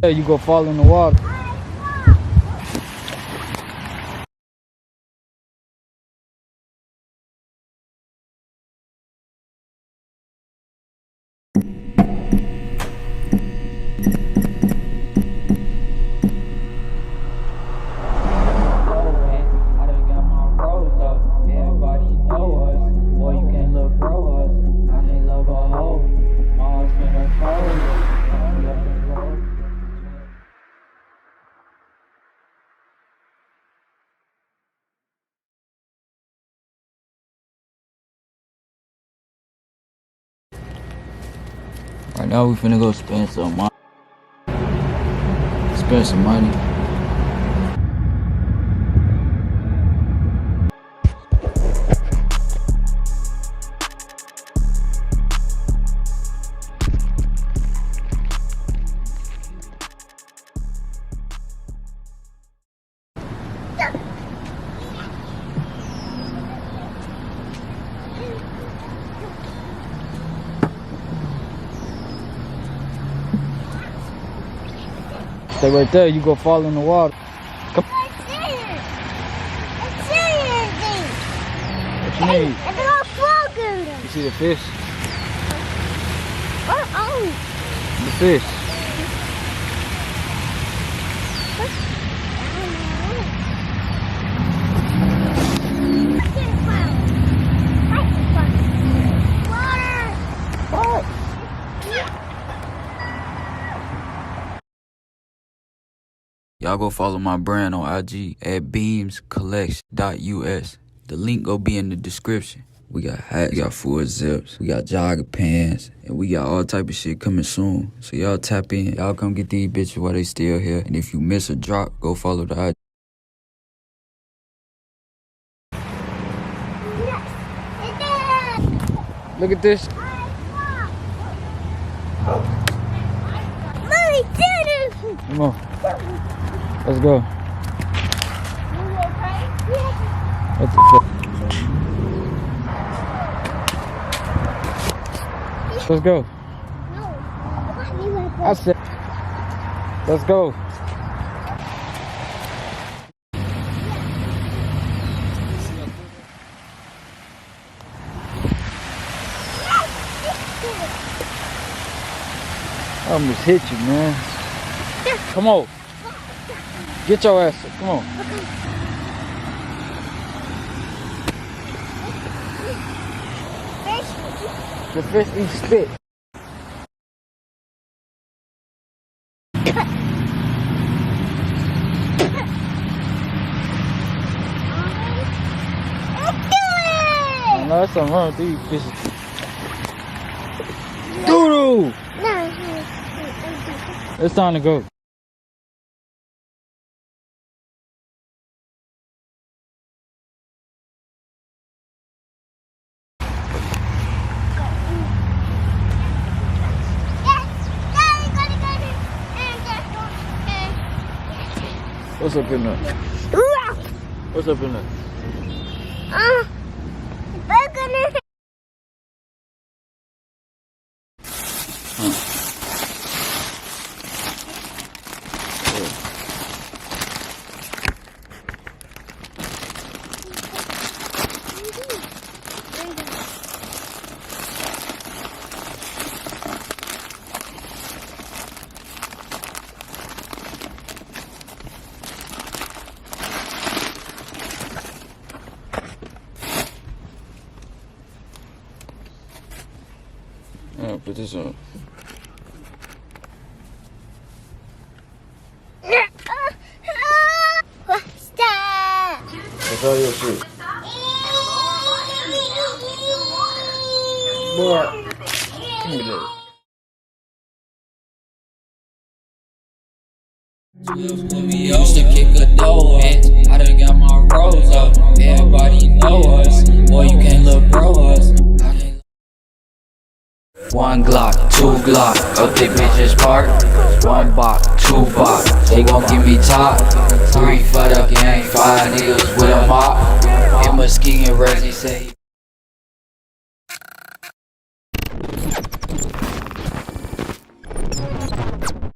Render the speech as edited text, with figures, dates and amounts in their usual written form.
Yeah, you go fall in the water. Right now we finna go spend some money. Spend some money. Stay right there, you go fall in the water. Come. I see it. I see it. What you need? It's a little frog in there. You see the fish? Oh. The fish. Y'all go follow my brand on IG at @beamscollection.us. The link go be in the description. We got hats, we got full zips, we got jogger pants, and we got all type of shit coming soon. So y'all tap in, y'all come get these bitches while they still here. And if you miss a drop, go follow the IG. Look at this. Mommy did it. Come on. Let's go. You okay? Yeah. What the fuck? Let's go. No. I said, let's go. I almost hit you, man. Come on. Get your ass up. Come on. The fish eats spit. No, that's something wrong with these fishes. Doodoo! No. It's time to go. What's up in there? What's up in there? Burger. Yeah, put this on. Stop. That's all your shit. Boy, give me that. Used to kick a door in. I done got my rolls up. Everybody know us. Boy, you can't look bro us. One Glock, two Glock, up they bitches park. One box, two box, they gon' give me top. 3 for the gang, 5 niggas with a mop. 𝗵𝗁𝗃 and Reggie say